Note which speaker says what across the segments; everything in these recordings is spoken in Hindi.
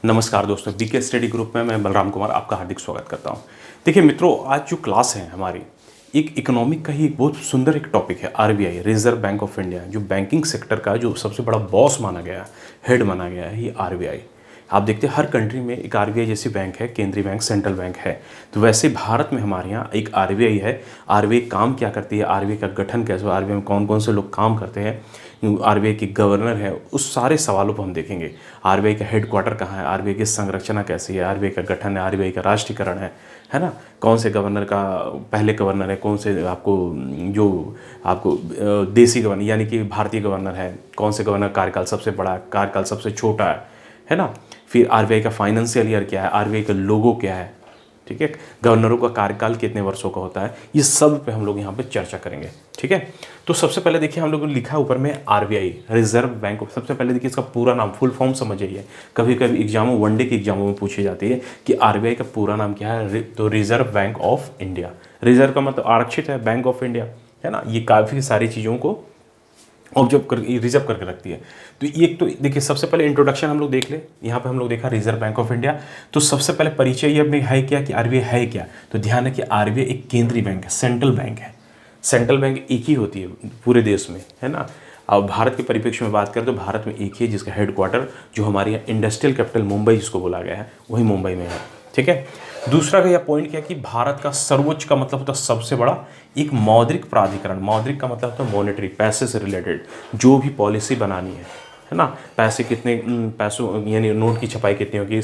Speaker 1: नमस्कार दोस्तों, बीके स्टडी ग्रुप में मैं बलराम कुमार आपका हार्दिक स्वागत करता हूं। देखिए मित्रों, आज जो क्लास है हमारी एक इकोनॉमिक का ही एक बहुत सुंदर एक टॉपिक है। RBI, reserve Bank of India, जो बैंकिंग सेक्टर का जो सबसे बड़ा बॉस माना गया है, हेड माना गया है, ये आरबीआई। आप देखते हैं हर कंट्री में एक आरबीआई जैसी बैंक है, केंद्रीय बैंक, सेंट्रल बैंक है। तो वैसे भारत में हमारे यहाँ एक आरबीआई है। आरबीआई काम क्या करती है, आरबीआई का गठन कैसे, आरबीआई में कौन कौन से लोग काम करते हैं, आरबीआई की गवर्नर है, उस सारे सवालों पर हम देखेंगे। आरबीआई का हेडक्वार्टर कहाँ है, आरबीआई की संरचना कैसी है, आरबीआई का गठन है, आरबीआई का राष्ट्रीयकरण है ना, कौन से गवर्नर का पहले गवर्नर है, कौन से आपको जो आपको देसी गवर्नर यानी कि भारतीय गवर्नर है, कौन से गवर्नर कार्यकाल सबसे बड़ा है, कार्यकाल सबसे छोटा है ना। फिर आरबीआई का फाइनेंशियल ईयर क्या है, आरबीआई का लोगो क्या है, ठीक है, गवर्नरों का कार्यकाल कितने वर्षों का होता है, ये सब पे हम लोग यहाँ पे चर्चा करेंगे। ठीक है, तो सबसे पहले देखिए हम लोगों ने लिखा है ऊपर में आरबीआई, रिजर्व बैंक ऑफ। सबसे पहले देखिए इसका पूरा नाम, फुल फॉर्म समझ जाइए। कभी कभी एग्जामों, वनडे के एग्जामों में पूछी जाती है कि आरबीआई का पूरा नाम क्या है, तो reserve Bank of India. Reserve का मतलब आरक्षित है, बैंक ऑफ इंडिया है ना, ये काफ़ी सारी चीज़ों को ऑब्जर्व कर, रिजर्व करके रखती है। तो एक तो देखिए सबसे पहले इंट्रोडक्शन हम लोग देख ले। यहाँ पे हम लोग देखा रिजर्व बैंक ऑफ इंडिया। तो सबसे पहले परिचय ये में है क्या कि आरबीआई है क्या। तो ध्यान है कि आरबीआई एक केंद्रीय बैंक है, सेंट्रल बैंक है। सेंट्रल बैंक एक ही होती है पूरे देश में, है ना। अब भारत के परिप्रेक्ष्य में बात करें तो भारत में एक ही है जिसका हेडक्वार्टर, जो हमारे यहाँ इंडस्ट्रियल कैपिटल मुंबई जिसको बोला गया है, वही मुंबई में है। ठीक है, दूसरा का यह पॉइंट क्या कि भारत का सर्वोच्च का मतलब होता है सबसे बड़ा एक मौद्रिक प्राधिकरण। मौद्रिक का मतलब होता है मॉनेटरी, पैसे से रिलेटेड जो भी पॉलिसी बनानी है ना। पैसे कितने, पैसों यानी नोट की छपाई कितनी होगी,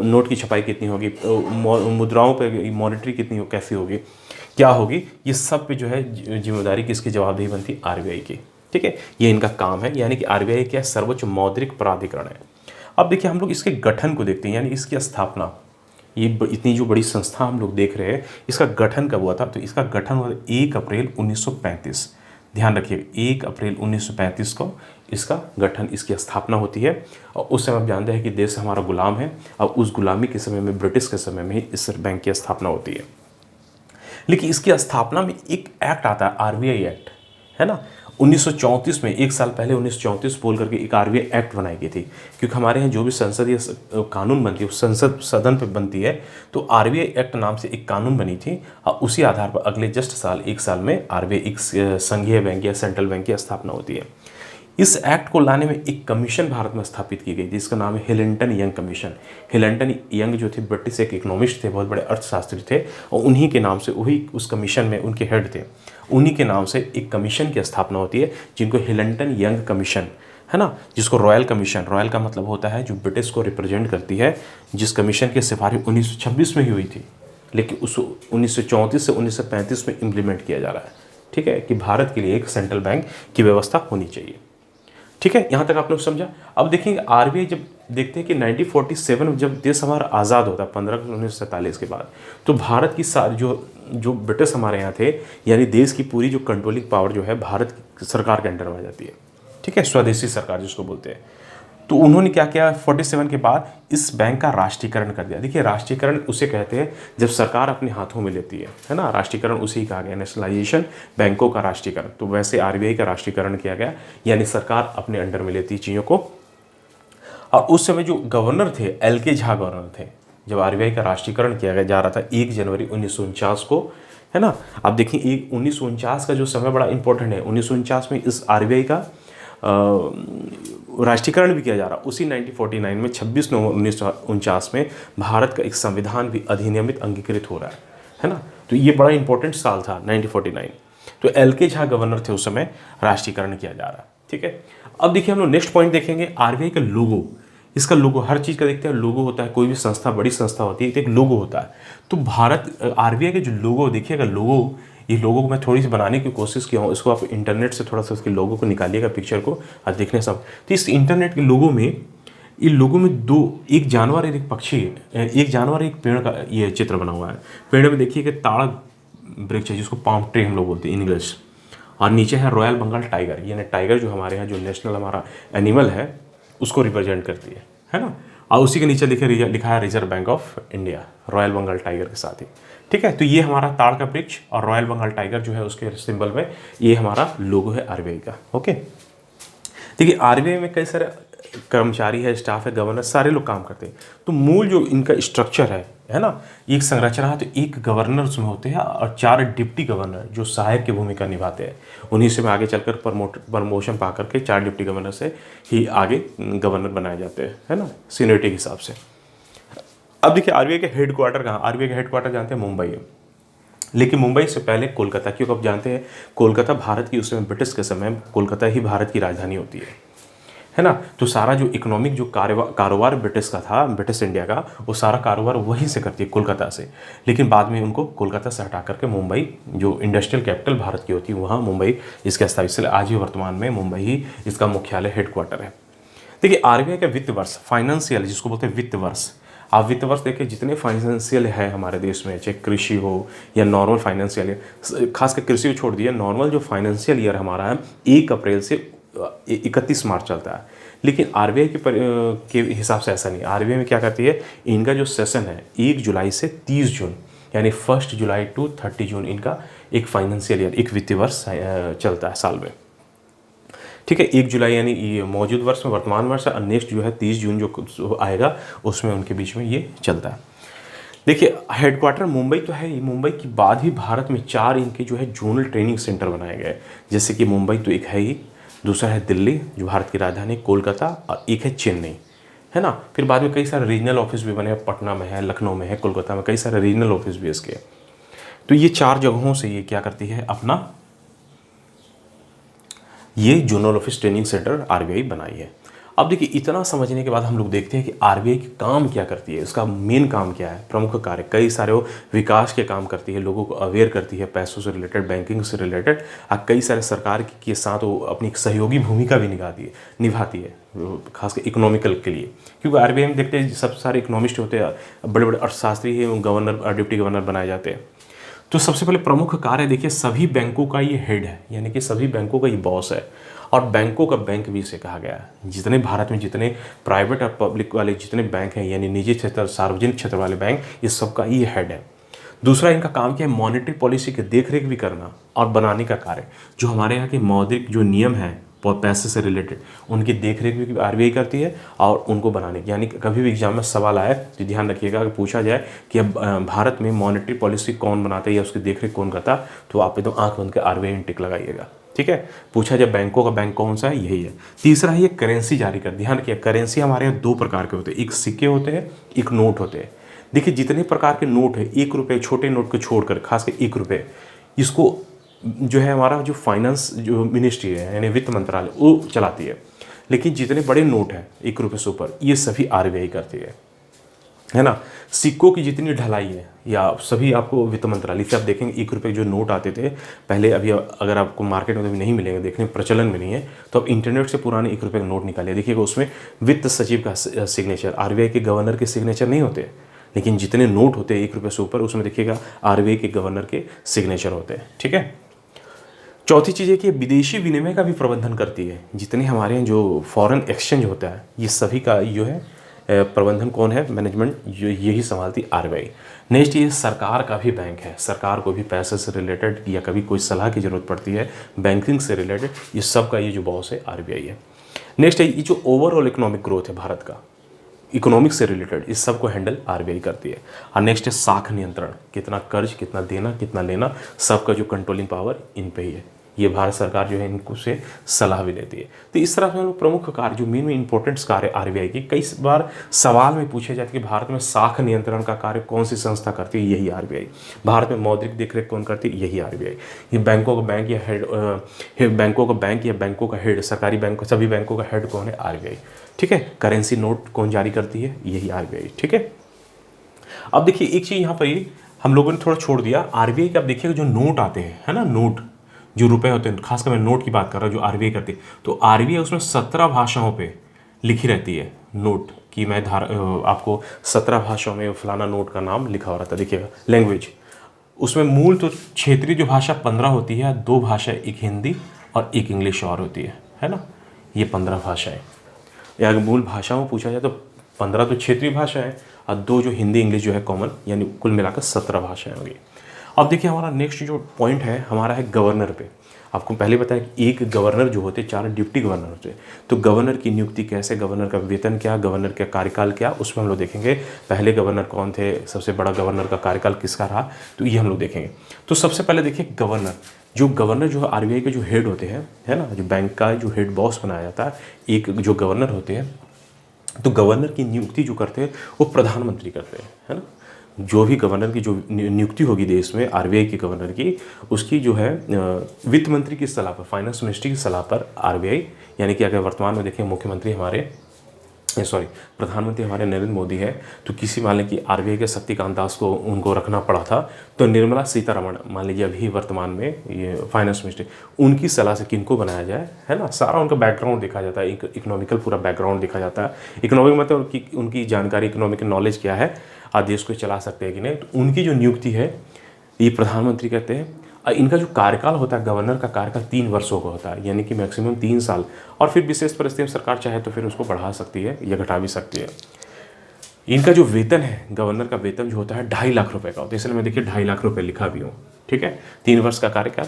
Speaker 1: नोट की छपाई कितनी होगी, मुद्राओं पे मॉनेटरी कितनी कैसी होगी, क्या होगी, ये सब पे जो है जिम्मेदारी किसकी, जवाबदेही बनती आरबीआई की। ठीक है, ये इनका काम है, यानी कि आरबीआई क्या सर्वोच्च मौद्रिक प्राधिकरण है। अब देखिए हम लोग इसके गठन को देखते हैं, यानी इसकी स्थापना। ये इतनी जो बड़ी संस्था हम लोग देख रहे हैं, इसका गठन कब हुआ था, तो इसका गठन हुआ 1 अप्रैल 1935। ध्यान रखिए 1 अप्रैल 1935 को इसका गठन, इसकी स्थापना होती है। और उस समय आप जानते हैं कि देश हमारा गुलाम है, और उस गुलामी के समय में, ब्रिटिश के समय में ही इस बैंक की स्थापना होती है। लेकिन इसकी स्थापना में एक एक्ट आता है, आरबीआई एक्ट, है ना। 1934 में, एक साल पहले 1934 बोल करके एक आरबीआई एक्ट बनाई गई थी। क्योंकि हमारे यहाँ जो भी संसदीय कानून बनती है, संसद सदन पे बनती है, तो आरबीआई एक्ट नाम से एक कानून बनी थी। और उसी आधार पर अगले जस्ट साल, एक साल में आरबीआई एक संघीय बैंक या सेंट्रल बैंक की स्थापना होती है। इस एक्ट को लाने में एक कमीशन भारत में स्थापित की गई थी, जिसका नाम है हिलेंटन यंग कमीशन। हिलेंटन यंग जो थे ब्रिटिश एक इकोनॉमिस्ट थे, बहुत बड़े अर्थशास्त्री थे, और उन्हीं के नाम से, वही उस कमीशन में उनके हेड थे, उन्हीं के नाम से एक कमीशन की स्थापना होती है, जिनको हिलेंटन यंग कमीशन, है ना, जिसको रॉयल कमीशन, रॉयल का मतलब होता है जो ब्रिटिश को रिप्रेजेंट करती है, जिस कमीशन की सिफारिश 1926 में ही हुई थी, लेकिन उस 1934 से 1935 में इम्प्लीमेंट किया जा रहा है। ठीक है, कि भारत के लिए एक सेंट्रल बैंक की व्यवस्था होनी चाहिए। ठीक है, यहाँ तक आप लोग समझा। अब देखेंगे आरबीआई, जब देखते हैं कि 1947 जब देश हमारा आज़ाद होता है 15/1947 के बाद, तो भारत की सारी जो ब्रिटिश हमारे यहाँ थे, यानी देश की पूरी जो कंट्रोलिंग पावर जो है भारत सरकार के अंडर में आ जाती है। ठीक है, स्वदेशी सरकार जिसको बोलते हैं। तो उन्होंने क्या किया, 47 के बाद इस बैंक का राष्ट्रीयकरण कर दिया। देखिए राष्ट्रीयकरण उसे कहते हैं जब सरकार अपने हाथों में लेती है ना। राष्ट्रीयकरण उसी कहा गया, नेशनलाइजेशन, बैंकों का राष्ट्रीयकरण। तो वैसे आरबीआई का राष्ट्रीयकरण किया गया, यानी सरकार अपने अंडर में लेती चीज़ों को। और उस समय जो गवर्नर थे, एल के झा गवर्नर थे, जब आरबीआई का राष्ट्रीयकरण किया गया जा रहा था 1 जनवरी 1949 को, है ना। अब देखिए 1949 का जो समय बड़ा इंपॉर्टेंट है। 1949 में इस आरबीआई का राष्ट्रीयकरण भी किया जा रहा। उसी 1949 में 26 नवंबर 1949 में भारत का एक संविधान भी अधिनियमित अंगीकृत हो रहा है ना। तो ये बड़ा इंपॉर्टेंट साल था 1949। तो एल के झा गवर्नर थे उस समय, राष्ट्रीयकरण किया जा रहा। ठीक है, अब देखिए हम लोग नेक्स्ट पॉइंट देखेंगे, आरबीआई का लोगो। इसका लोगो, हर चीज़ का देखते हैं लोगो होता है, कोई भी संस्था, बड़ी संस्था होती है तो एक लोगो होता है। तो भारत आरबीआई के जो लोगो देखिएगा, लोगो, ये लोगों को मैं थोड़ी सी बनाने की कोशिश किया हूँ। इसको आप इंटरनेट से थोड़ा सा उसके लोगों को निकालिएगा, पिक्चर को, और देखने सब। तो इस इंटरनेट के लोगों में, इन लोगों में दो, एक जानवर और एक पक्षी, एक जानवर एक पेड़ का ये चित्र बना हुआ है। पेड़ में देखिए ताड़ वृक्ष है, जिसको पाम ट्री हम लोग बोलते हैं इंग्लिश, और नीचे है रॉयल बंगाल टाइगर, यानी टाइगर जो हमारे यहाँ जो नेशनल हमारा एनिमल है उसको रिप्रेजेंट करती है ना। और उसी के नीचे लिखा है Reserve Bank of India, royal Bengal tiger के साथ ही। ठीक है, तो ये हमारा ताड़ का वृक्ष और रॉयल बंगाल टाइगर जो है उसके सिंबल में, ये हमारा लोगो है आरबीआई का। ओके, देखिए आरबीआई में कई सारे कर्मचारी है, स्टाफ है, गवर्नर, सारे लोग काम करते हैं। तो मूल जो इनका स्ट्रक्चर है ना, एक संरचना है। तो एक गवर्नर उसमें होते हैं और 4 डिप्टी गवर्नर जो सहायक की भूमिका निभाते हैं। उन्हीं से में आगे चलकर प्रमोशन पा करके 4 डिप्टी गवर्नर से ही आगे गवर्नर बनाए जाते हैं, है ना, सीनियरिटी के हिसाब से। अब देखिए आरबीआई के हेडक्वार्टर कहाँ, आरबीआई के हेडक्वार्टर जानते हैं मुंबई है, लेकिन मुंबई से पहले कोलकाता, क्योंकि आप जानते हैं कोलकाता भारत की, उस समय ब्रिटिश के समय कोलकाता ही भारत की राजधानी होती है ना। तो सारा जो इकोनॉमिक जो कारोबार ब्रिटिश का था, ब्रिटिश इंडिया का, वो सारा कारोबार वहीं से करती है, कोलकाता से। लेकिन बाद में उनको कोलकाता से हटा करके मुंबई, जो इंडस्ट्रियल कैपिटल भारत की होती है, वहाँ मुंबई इसका स्थायी, इसलिए आज ही वर्तमान में मुंबई ही इसका मुख्यालय हेडक्वार्टर है। देखिए आरबीआई का वित्त वर्ष, फाइनेंशियल जिसको बोलते हैं वित्त वर्ष, आप वित्त वर्ष देखिए जितने फाइनेंशियल है हमारे देश में, चाहे कृषि हो या नॉर्मल फाइनेंशियल ईयर, खासकर कृषि को छोड़ दिया, नॉर्मल जो फाइनेंशियल ईयर हमारा है 1 अप्रैल से 31 मार्च चलता है। लेकिन आरबीआई के हिसाब से ऐसा नहीं। आरबीआई में क्या करती है, इनका जो सेशन है 1 जुलाई से 30 जून, यानी 1 जुलाई टू 30 जून इनका एक फाइनेंशियल ईयर, एक वित्तीय वर्ष चलता है साल में। ठीक है, 1 जुलाई यानी ये मौजूद वर्ष में, वर्तमान वर्ष, और नेक्स्ट जो है 30 जून जो आएगा उसमें उनके बीच में ये चलता है। देखिए हेडक्वार्टर मुंबई तो है ही, मुंबई के बाद ही भारत में 4 इनके जो है जोनल ट्रेनिंग सेंटर बनाए गए, जैसे कि मुंबई तो एक है ही, दूसरा है दिल्ली जो भारत की राजधानी, कोलकाता, और एक है चेन्नई, है ना। फिर बाद में कई सारे रीजनल ऑफिस भी बने, पटना में है, लखनऊ में है, कोलकाता में, कई सारे रीजनल ऑफिस भी इसके। तो ये 4 जगहों से ये क्या करती है अपना, ये zonal office training centre RBI बनाई है। अब देखिए इतना समझने के बाद हम लोग देखते हैं कि आरबीआई की काम क्या करती है, उसका मेन काम क्या है, प्रमुख कार्य। कई सारे वो विकास के काम करती है, लोगों को अवेयर करती है पैसों से रिलेटेड, बैंकिंग से रिलेटेड, और कई सारे सरकार के साथ वो अपनी एक सहयोगी भूमिका भी निभाती है खासकर इकोनॉमिकल के लिए। क्योंकि आरबीआई में देखते हैं सब सारे इकोनॉमिस्ट होते हैं, बड़े बड़े अर्थशास्त्री हैं, गवर्नर, डिप्टी गवर्नर बनाए जाते हैं। तो सबसे पहले प्रमुख कार्य देखिए, सभी बैंकों का ये हेड है, यानी कि सभी बैंकों का ये बॉस है, और बैंकों का बैंक भी इसे कहा गया है। जितने भारत में जितने प्राइवेट और पब्लिक वाले जितने बैंक हैं, यानी निजी क्षेत्र, सार्वजनिक क्षेत्र वाले बैंक, ये सबका ये हेड है। दूसरा इनका काम क्या है, मॉनेटरी पॉलिसी की देखरेख भी करना और बनाने का कार्य। जो हमारे यहाँ के मौद्रिक जो नियम हैं पैसे से रिलेटेड, उनकी देखरेख भी आरबीआई करती है, और उनको बनाने की, यानी कभी भी एग्जाम में सवाल आए तो ध्यान रखिएगा, अगर पूछा जाए कि अब भारत में मॉनेटरी पॉलिसी कौन बनाता है या उसकी देखरेख कौन करता, तो आप एकदम आंख बंद के आरबीआई टिक लगाइएगा। ठीक है, पूछा जाए बैंकों का बैंक कौन सा है, यही है। तीसरा है ये करेंसी जारी कर, ध्यान रखिए करेंसी हमारे यहाँ 2 प्रकार के होते हैं, एक सिक्के होते हैं, एक नोट होते हैं। देखिए जितने प्रकार के नोट है, 1 रुपये, छोटे नोट को छोड़कर, खासकर 1 रुपये, इसको जो है हमारा जो फाइनेंस जो मिनिस्ट्री है, यानी वित्त मंत्रालय, वो चलाती है। लेकिन जितने बड़े नोट हैं 1 रुपये से ऊपर, ये सभी आरबीआई करती है ना। सिक्कों की जितनी ढलाई है या सभी आपको वित्त मंत्रालय से, आप देखेंगे 1 रुपये जो नोट आते थे पहले, अभी अगर आपको मार्केट में नहीं मिलेंगे, देखने प्रचलन में नहीं है, तो आप इंटरनेट से पुराने 1 रुपये का नोट निकालिए, देखिएगा उसमें वित्त सचिव का सिग्नेचर, आरबीआई के गवर्नर के सिग्नेचर नहीं होते। लेकिन जितने नोट होते हैं 1 रुपये से ऊपर, उसमें देखिएगा आरबीआई के गवर्नर के सिग्नेचर होते हैं। ठीक है, चौथी चीज़ है कि विदेशी विनिमय का भी प्रबंधन करती है। जितने हमारे यहाँ जो फॉरेन एक्सचेंज होता है, ये सभी का जो है प्रबंधन कौन है, मैनेजमेंट, यही संभालती आरबीआई। नेक्स्ट ये सरकार का भी बैंक है, सरकार को भी पैसे से रिलेटेड या कभी कोई सलाह की ज़रूरत पड़ती है बैंकिंग से रिलेटेड, ये सब का ये जो बॉस है आरबीआई है। नेक्स्ट है ये जो ओवरऑल इकोनॉमिक ग्रोथ है भारत का, इकोनॉमिक से रिलेटेड, इस सब को हैंडल आरबीआई करती है। और नेक्स्ट है साख नियंत्रण, कितना कर्ज, कितना देना, कितना लेना, सबका जो कंट्रोलिंग पावर इन पे ही है। ये भारत सरकार जो है इनको से सलाह भी देती है। तो इस तरह से प्रमुख कार्य जो मेन इंपॉर्टेंट कार्य आरबीआई की, कई बार सवाल में पूछे जाते हैं कि भारत में साख नियंत्रण का कार्य कौन सी संस्था करती है, यही आरबीआई। भारत में मौद्रिक देखरेख कौन करती है, यही आरबीआई। ये बैंकों का बैंक या हेड, बैंकों का बैंक या बैंकों का हेड, सरकारी बैंक, सभी बैंकों का हेड कौन है, आरबीआई। ठीक है, करेंसी नोट कौन जारी करती है, यही आरबीआई। ठीक है, अब देखिए एक चीज़ यहाँ पर ही हम लोगों ने थोड़ा छोड़ दिया, आरबीआई का आप देखिएगा जो नोट आते हैं, है ना, नोट जो रुपए होते हैं, खासकर मैं नोट की बात कर रहा हूँ जो आरबीआई करती है, तो आरबीआई उसमें 17 भाषाओं पे लिखी रहती है नोट की। मैं आपको 17 भाषाओं में फलाना नोट का नाम लिखा हो रहा था, देखिएगा लैंग्वेज। उसमें मूल तो क्षेत्रीय जो भाषा 15 होती है, 2 भाषा, एक हिंदी और एक इंग्लिश और होती है ना, ये 15 भाषाएँ। या अगर मूल भाषाओं में पूछा जाए तो 15 तो क्षेत्रीय भाषा है और 2 जो हिंदी इंग्लिश जो है कॉमन, यानी कुल मिलाकर 17 भाषाएं होंगी। अब देखिए हमारा नेक्स्ट जो पॉइंट है हमारा है गवर्नर पे। आपको पहले बताया कि एक गवर्नर जो होते 4 डिप्टी गवर्नर होते। तो गवर्नर की नियुक्ति कैसे, गवर्नर का वेतन क्या, गवर्नर का कार्यकाल क्या, उसमें हम लोग देखेंगे। पहले गवर्नर कौन थे, सबसे बड़ा गवर्नर का कार्यकाल किसका रहा, तो ये हम लोग देखेंगे। तो सबसे पहले देखिए गवर्नर, जो गवर्नर जो है आरबीआई के जो हेड होते हैं, है ना, जो बैंक का जो हेड बॉस बनाया जाता है, एक जो गवर्नर होते हैं। तो गवर्नर की नियुक्ति जो करते हैं वो प्रधानमंत्री करते हैं, है ना। जो भी गवर्नर की जो नियुक्ति होगी देश में आरबीआई के गवर्नर की, उसकी जो है वित्त मंत्री की सलाह पर, फाइनेंस मिनिस्ट्री की सलाह पर आरबीआई, यानी कि अगर वर्तमान में देखें मुख्यमंत्री हमारे प्रधानमंत्री हमारे नरेंद्र मोदी है, तो किसी मान लें कि आरबीआई के शक्तिकांत दास को उनको रखना पड़ा था, तो निर्मला सीतारमण मान लीजिए अभी वर्तमान में ये फाइनेंस मिनिस्टर, उनकी सलाह से किनको बनाया जाए, है ना। सारा उनका बैकग्राउंड देखा जाता है, इकोनॉमिकल पूरा बैकग्राउंड देखा जाता है। इकोनॉमिक मतलब उनकी जानकारी, इकोनॉमिक नॉलेज क्या है, आप देश को चला सकते हैं कि नहीं। तो उनकी जो नियुक्ति है ये प्रधानमंत्री कहते हैं। इनका जो कार्यकाल होता है, गवर्नर का कार्यकाल 3 वर्षों का होता है, यानी कि मैक्सिमम 3 साल। और फिर विशेष परिस्थिति में सरकार चाहे तो फिर उसको बढ़ा सकती है या घटा भी सकती है। इनका जो वेतन है, गवर्नर का वेतन जो होता है 2.5 लाख रुपए का होता है, इसलिए मैं देखिए 2.5 लाख रुपए लिखा भी हूँ, ठीक है। 3 वर्ष का कार्यकाल।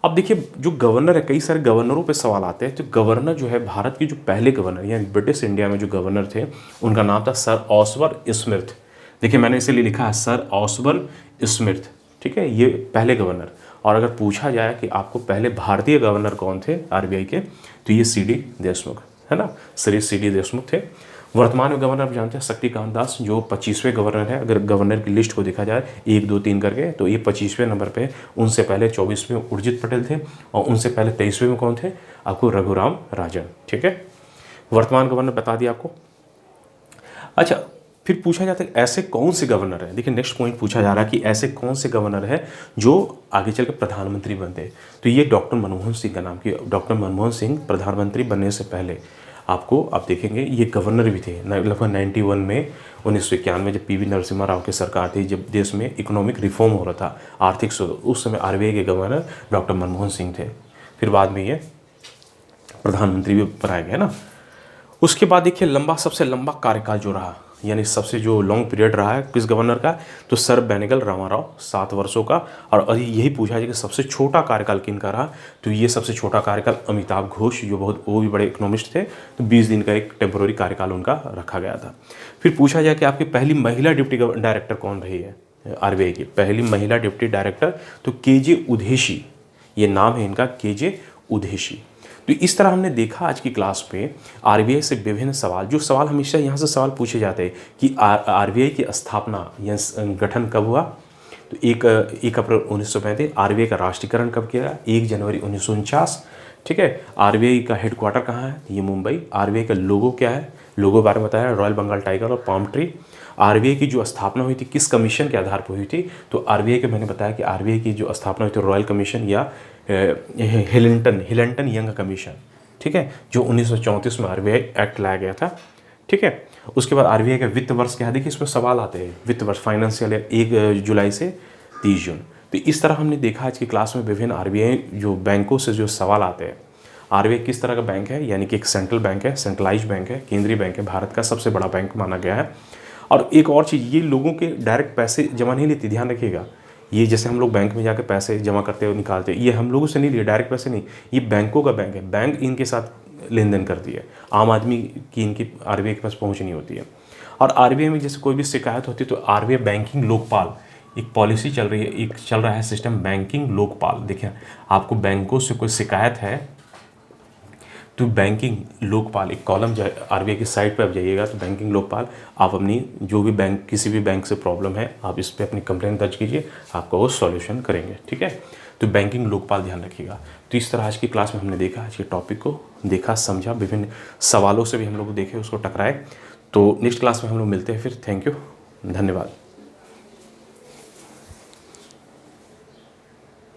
Speaker 1: अब देखिए जो गवर्नर है, कई सारे गवर्नरों पे सवाल आते हैं। तो गवर्नर जो है, भारत के जो पहले गवर्नर यानी ब्रिटिश इंडिया में जो गवर्नर थे, उनका नाम था सर ऑसबर्न स्मिथ। देखिए मैंने इसीलिए लिखा है सर ऑसबर्न स्मिथ, ठीक है, ये पहले गवर्नर। और अगर पूछा जाए कि आपको पहले भारतीय गवर्नर कौन थे आरबीआई के, तो ये सीडी देशमुख, है ना, श्री सीडी देशमुख थे। वर्तमान में गवर्नर आप जानते हैं शक्तिकांत दास, जो 25वें गवर्नर है। अगर गवर्नर की लिस्ट को देखा जाए 1 2 3 करके, तो ये 25वें नंबर पे। उनसे पहले 24वें उर्जित पटेल थे, और उनसे पहले 23वें में कौन थे, आपको रघुराम राजन, ठीक है। वर्तमान गवर्नर बता दिया आपको। अच्छा, फिर पूछा जाता है ऐसे कौन से गवर्नर हैं। देखिए नेक्स्ट पॉइंट पूछा जा रहा है कि ऐसे कौन से गवर्नर हैं जो आगे चल कर प्रधानमंत्री बनते हैं। तो ये डॉक्टर मनमोहन सिंह का नाम, कि डॉक्टर मनमोहन सिंह प्रधानमंत्री बनने से पहले आपको आप देखेंगे ये गवर्नर भी थे। लगभग 91 में 1991 जब पीवी नरसिम्हा राव की सरकार थी, जब देश में इकोनॉमिक रिफॉर्म हो रहा था, आर्थिक उस समय आरबीआई के गवर्नर डॉक्टर मनमोहन सिंह थे। फिर बाद में ये प्रधानमंत्री भी बनाए गए ना। उसके बाद देखिए सबसे लंबा कार्यकाल जो रहा, यानी सबसे जो लॉन्ग पीरियड रहा है किस गवर्नर का, तो सर बेनेगल रामाराव 7 वर्षों का। और यही पूछा जाए कि सबसे छोटा कार्यकाल किनका रहा, तो ये सबसे छोटा कार्यकाल अमिताभ घोष, जो वो भी बड़े इकोनॉमिस्ट थे, तो 20 दिन का एक टेम्पोररी कार्यकाल उनका रखा गया था। फिर पूछा जाए कि आपकी पहली महिला डिप्टी डायरेक्टर कौन रही है आरबीआई की, पहली महिला डिप्टी डायरेक्टर, तो केजे उधेशी, ये नाम है इनका, केजे उधेशी। तो इस तरह हमने देखा आज की क्लास पे आरबीआई से विभिन्न सवाल, जो सवाल हमेशा यहाँ से सवाल पूछे जाते हैं कि आरबीआई की स्थापना या गठन कब हुआ, तो 1 अप्रैल 1935। आरबीआई का राष्ट्रीयकरण कब किया, 1 जनवरी 1949, ठीक है। आरबीआई का हेडक्वार्टर कहाँ है, ये मुंबई। आरबीआई का लोगो क्या है, लोगो बारे में बताया, रॉयल बंगाल टाइगर और पाम ट्री। आरबीआई की जो स्थापना हुई थी किस कमीशन के आधार पर हुई थी, तो आरबीआई के मैंने बताया कि आरबीआई की जो स्थापना हुई थी रॉयल कमीशन या हिलंटन यंग कमीशन, ठीक है, जो 1934 में आरबीआई एक्ट लाया गया था, ठीक है। उसके बाद आरबीआई का वित्त वर्ष क्या है, देखिए इसमें सवाल आते हैं। वित्त वर्ष फाइनेंशियल ईयर 1 जुलाई से 30 जून। तो इस तरह हमने देखा आज की क्लास में विभिन्न आरबीआई जो बैंकों से जो सवाल आते हैं। आरबीआई किस तरह का बैंक है, यानी कि एक सेंट्रल बैंक है, सेंट्रलाइज्ड बैंक है, केंद्रीय बैंक है, भारत का सबसे बड़ा बैंक माना गया है। और एक और चीज़, ये लोगों के डायरेक्ट पैसे जमा नहीं लेती, ध्यान रखिएगा। ये जैसे हम लोग बैंक में जाकर पैसे जमा करते हैं निकालते हैं, ये हम लोगों से नहीं लिए, डायरेक्ट पैसे नहीं, ये बैंकों का बैंक है। बैंक इनके साथ लेन देन करती है, आम आदमी की इनकी आरबीआई के पास पहुंच नहीं होती है। और आरबीआई में जैसे कोई भी शिकायत होती है तो आरबीआई बैंकिंग लोकपाल एक पॉलिसी चल रही है, एक चल रहा है सिस्टम बैंकिंग लोकपाल। देखिए आपको बैंकों से कोई शिकायत है तो बैंकिंग लोकपाल एक कॉलम जो आरबीआई की साइट पर आप जाइएगा, तो बैंकिंग लोकपाल, आप अपनी जो भी बैंक, किसी भी बैंक से प्रॉब्लम है, आप इस पर अपनी कंप्लेंट दर्ज कीजिए, आपका वो सॉल्यूशन करेंगे, ठीक है। तो बैंकिंग लोकपाल ध्यान रखिएगा। तो इस तरह आज की क्लास में हमने देखा, आज के टॉपिक को देखा, समझा, विभिन्न सवालों से भी हम लोग देखे, उसको टकराए। तो नेक्स्ट क्लास में हम लोग मिलते हैं फिर। थैंक यू, धन्यवाद।